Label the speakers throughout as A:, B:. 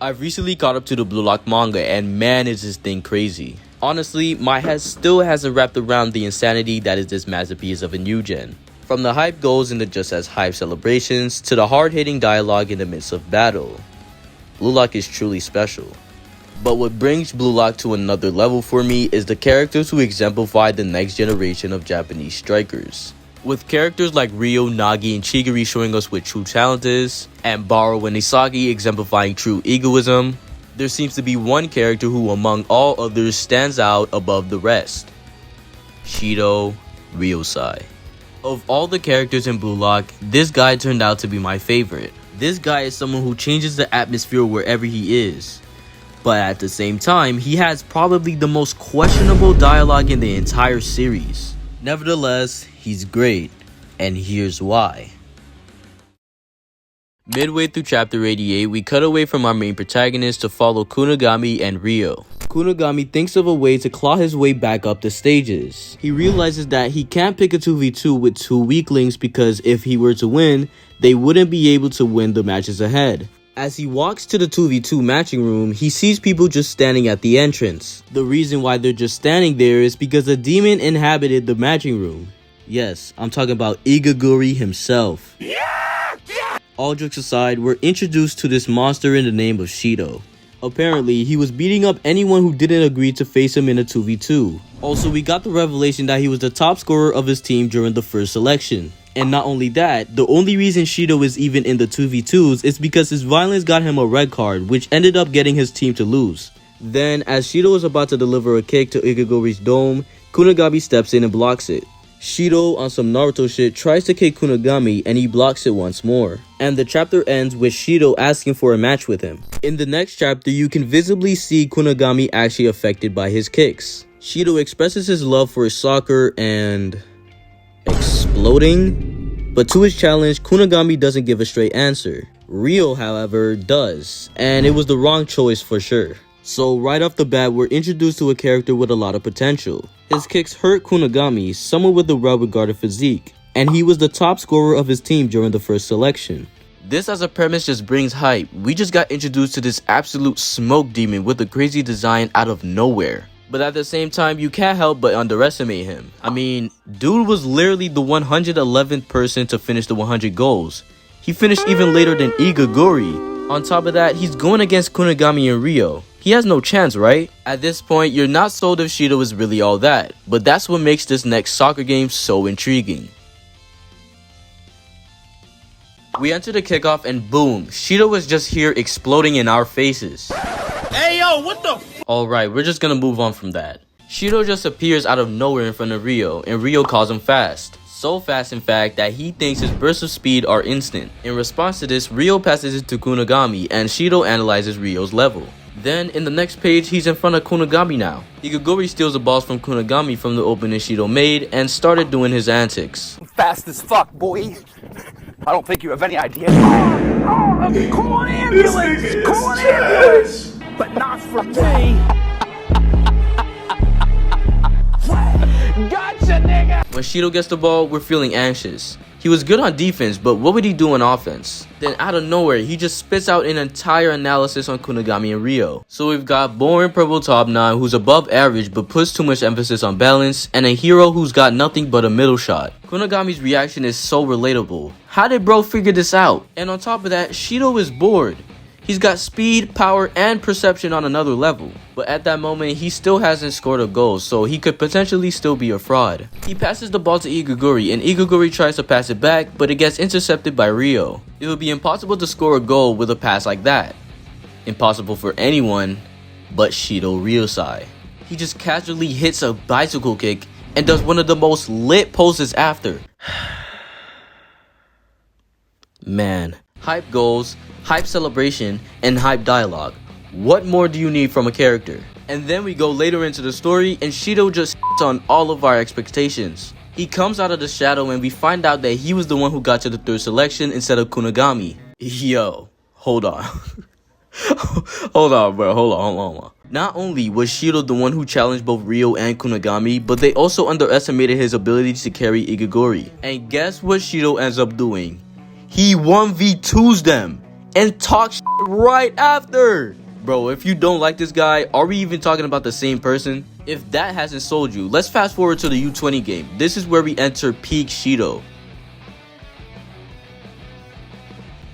A: I've recently caught up to the Blue Lock manga, and man is this thing crazy. Honestly, my head still hasn't wrapped around the insanity that is this masterpiece of a new gen. From the hype goals in the just as hype celebrations to the hard-hitting dialogue in the midst of battle. Blue Lock is truly special. But what brings Blue Lock to another level for me is the characters who exemplify the next generation of Japanese strikers. With characters like Ryo, Nagi, and Chigiri showing us what true talent is, and Baro and Isagi exemplifying true egoism, there seems to be one character who among all others stands out above the rest. Shidou Ryusei. Of all the characters in Blue Lock, this guy turned out to be my favorite. This guy is someone who changes the atmosphere wherever he is. But at the same time, he has probably the most questionable dialogue in the entire series. Nevertheless, he's great, and here's why. Midway through chapter 88, we cut away from our main protagonist to follow Kunigami and Ryo. Kunigami thinks of a way to claw his way back up the stages. He realizes that he can't pick a 2v2 with two weaklings because if he were to win, they wouldn't be able to win the matches ahead. As he walks to the 2v2 matching room, he sees people just standing at the entrance. The reason why they're just standing there is because a demon inhabited the matching room. Yes, I'm talking about Igaguri himself. All jokes aside, we're introduced to this monster in the name of Shidou. Apparently, he was beating up anyone who didn't agree to face him in a 2v2. Also, we got the revelation that he was the top scorer of his team during the first selection. And not only that, the only reason Shidou is even in the 2v2s is because his violence got him a red card, which ended up getting his team to lose. Then, as Shidou is about to deliver a kick to Igaguri's dome, Kunigami steps in and blocks it. Shidou, on some Naruto shit, tries to kick Kunigami and he blocks it once more. And the chapter ends with Shidou asking for a match with him. In the next chapter, you can visibly see Kunigami actually affected by his kicks. Shidou expresses his love for his soccer and exploding, but to his challenge, Kunigami doesn't give a straight answer. Ryo, however, does, and it was the wrong choice for sure. So right off the bat, we're introduced to a character with a lot of potential. His kicks hurt Kunigami, someone with a well-regarded physique, and he was the top scorer of his team during the first selection. This as a premise just brings hype. We just got introduced to this absolute smoke demon with a crazy design out of nowhere. But at the same time, you can't help but underestimate him. I mean, dude was literally the 111th person to finish the 100 goals. He finished even later than Igaguri. On top of that, he's going against Kunigami and Ryo. He has no chance, right? At this point, you're not sold if Shidou is really all that. But that's what makes this next soccer game so intriguing. We enter the kickoff and boom, Shidou is just here exploding in our faces.
B: Hey yo, what the
A: Alright, we're just gonna move on from that. Shidou just appears out of nowhere in front of Ryo, and Ryo calls him fast. So fast in fact that he thinks his bursts of speed are instant. In response to this, Ryo passes it to Kunigami and Shidou analyzes Ryo's level. Then in the next page, he's in front of Kunigami now. Igaguri steals the balls from Kunigami from the opening Shidou made and started doing his antics.
B: Fast as fuck, boy. I don't think you have any idea. Oh, call an ambulance! Call an ambulance! But not for me. Gotcha, nigga!
A: When Shidou gets the ball, we're feeling anxious. He was good on defense, but what would he do on offense? Then out of nowhere, he just spits out an entire analysis on Kunigami and Ryo. So we've got boring purple top 9 who's above average but puts too much emphasis on balance, and a hero who's got nothing but a middle shot. Kunigami's reaction is so relatable. How did bro figure this out? And on top of that, Shidou is bored. He's got speed, power, and perception on another level. But at that moment, he still hasn't scored a goal, so he could potentially still be a fraud. He passes the ball to Igaguri, and Igaguri tries to pass it back, but it gets intercepted by Ryo. It would be impossible to score a goal with a pass like that. Impossible for anyone but Shidou Ryusei. He just casually hits a bicycle kick and does one of the most lit poses after. Man. Hype goals, hype celebration, and hype dialogue. What more do you need from a character? And then we go later into the story and Shidou just on all of our expectations. He comes out of the shadow and we find out that he was the one who got to the third selection instead of Kunigami. Yo, hold on. Hold on, bro. Hold on. Not only was Shidou the one who challenged both Ryo and Kunigami, but they also underestimated his ability to carry Igaguri. And guess what Shidou ends up doing? He 1v2s them. and talk shit right after. Bro, if you don't like this guy, are we even talking about the same person? If that hasn't sold you, let's fast forward to the U20 game. This is where we enter peak Shidou.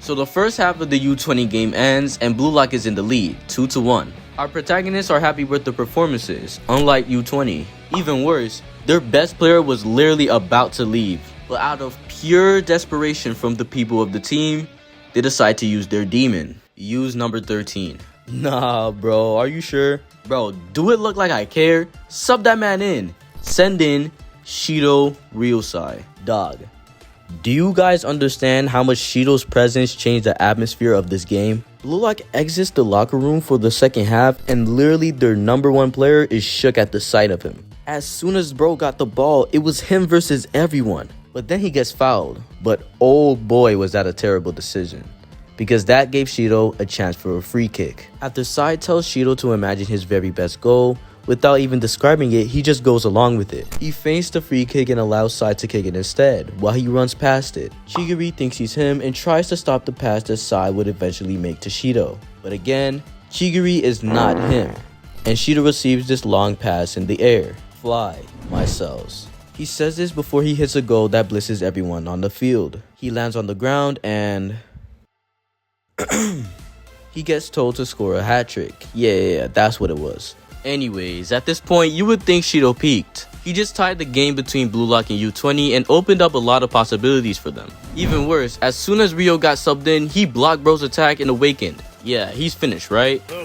A: So the first half of the U20 game ends and Blue Lock is in the lead, 2-1. Our protagonists are happy with the performances, unlike U20. Even worse, their best player was literally about to leave, but out of pure desperation from the people of the team, they decide to use their demon. Use number 13. Nah, bro, are you sure? Bro, do it look like I care? Sub that man in. Send in Shidou Ryusei. Dog. Do you guys understand how much Shidou's presence changed the atmosphere of this game? Blue Lock exits the locker room for the second half and literally their number one player is shook at the sight of him. As soon as bro got the ball, it was him versus everyone. But then he gets fouled. But oh boy was that a terrible decision, because that gave Shidou a chance for a free kick. After Sai tells Shidou to imagine his very best goal, without even describing it, he just goes along with it. He feints the free kick and allows Sai to kick it instead, while he runs past it. Chigiri thinks he's him and tries to stop the pass that Sai would eventually make to Shidou. But again, Chigiri is not him, and Shidou receives this long pass in the air. Fly, my cells. He says this before he hits a goal that blisses everyone on the field. He lands on the ground and he gets told to score a hat trick. Yeah, that's what it was. Anyways, at this point, you would think Shidou peaked. He just tied the game between Blue Lock and U20 and opened up a lot of possibilities for them. Even worse, as soon as Rio got subbed in, he blocked bro's attack and awakened. Yeah, he's finished, right? No.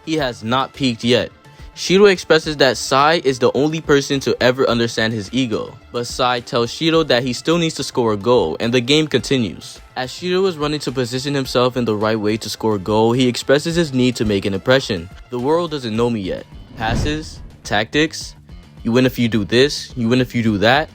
A: He has not peaked yet. Shidou expresses that Sai is the only person to ever understand his ego, but Sai tells Shidou that he still needs to score a goal, and the game continues. As Shidou is running to position himself in the right way to score a goal, he expresses his need to make an impression. The world doesn't know me yet. Passes? Tactics? You win if you do this, you win if you do that?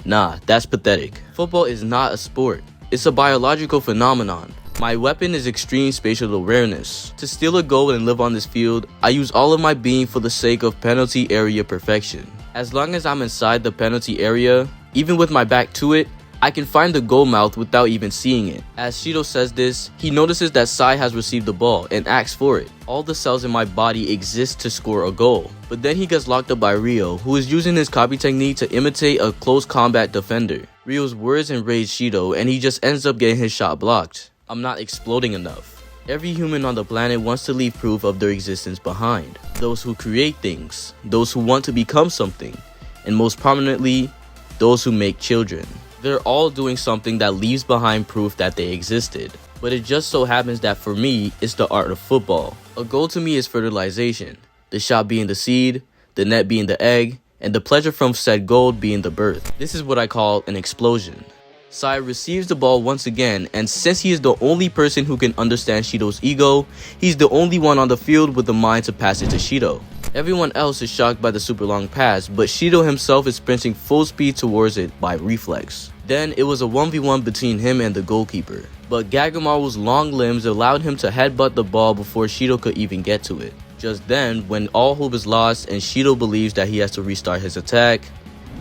A: Nah, that's pathetic. Football is not a sport. It's a biological phenomenon. My weapon is extreme spatial awareness. To steal a goal and live on this field, I use all of my being for the sake of penalty area perfection. As long as I'm inside the penalty area, even with my back to it, I can find the goal mouth without even seeing it. As Shidou says this, he notices that Sai has received the ball and asks for it. All the cells in my body exist to score a goal. But then he gets locked up by Ryo, who is using his copy technique to imitate a close combat defender. Ryo's words enrage Shidou and he just ends up getting his shot blocked. I'm not exploding enough. Every human on the planet wants to leave proof of their existence behind. Those who create things, those who want to become something, and most prominently, those who make children. They're all doing something that leaves behind proof that they existed. But it just so happens that for me, it's the art of football. A goal to me is fertilization, the shot being the seed, the net being the egg, and the pleasure from said goal being the birth. This is what I call an explosion. Sai receives the ball once again, and since he is the only person who can understand Shidou's ego, he's the only one on the field with the mind to pass it to Shidou. Everyone else is shocked by the super long pass, but Shidou himself is sprinting full speed towards it by reflex. Then it was a 1v1 between him and the goalkeeper, but Gagamaru's long limbs allowed him to headbutt the ball before Shidou could even get to it. Just then, when all hope is lost and Shidou believes that he has to restart his attack,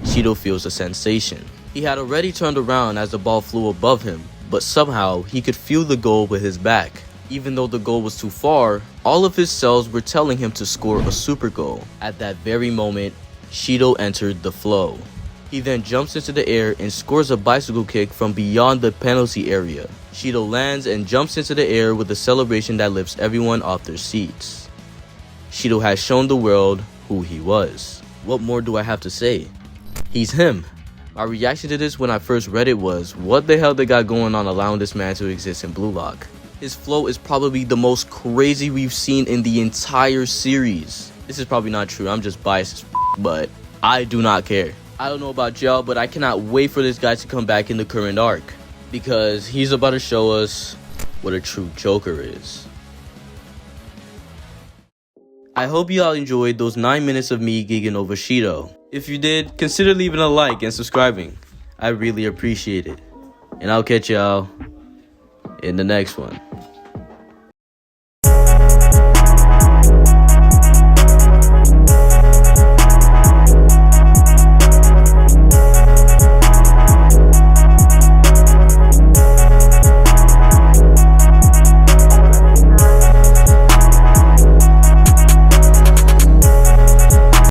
A: Shidou feels a sensation. He had already turned around as the ball flew above him, but somehow he could feel the goal with his back. Even though the goal was too far, all of his cells were telling him to score a super goal. At that very moment, Shidou entered the flow. He then jumps into the air and scores a bicycle kick from beyond the penalty area. Shidou lands and jumps into the air with a celebration that lifts everyone off their seats. Shidou has shown the world who he was. What more do I have to say? He's him. My reaction to this when I first read it was, what the hell they got going on allowing this man to exist in Blue Lock? His flow is probably the most crazy we've seen in the entire series. This is probably not true, I'm just biased as but I do not care. I don't know about y'all, but I cannot wait for this guy to come back in the current arc, because he's about to show us what a true Joker is. I hope y'all enjoyed those 9 minutes of me gigging over Shidou. If you did, consider leaving a like and subscribing. I really appreciate it. And I'll catch y'all in the next one.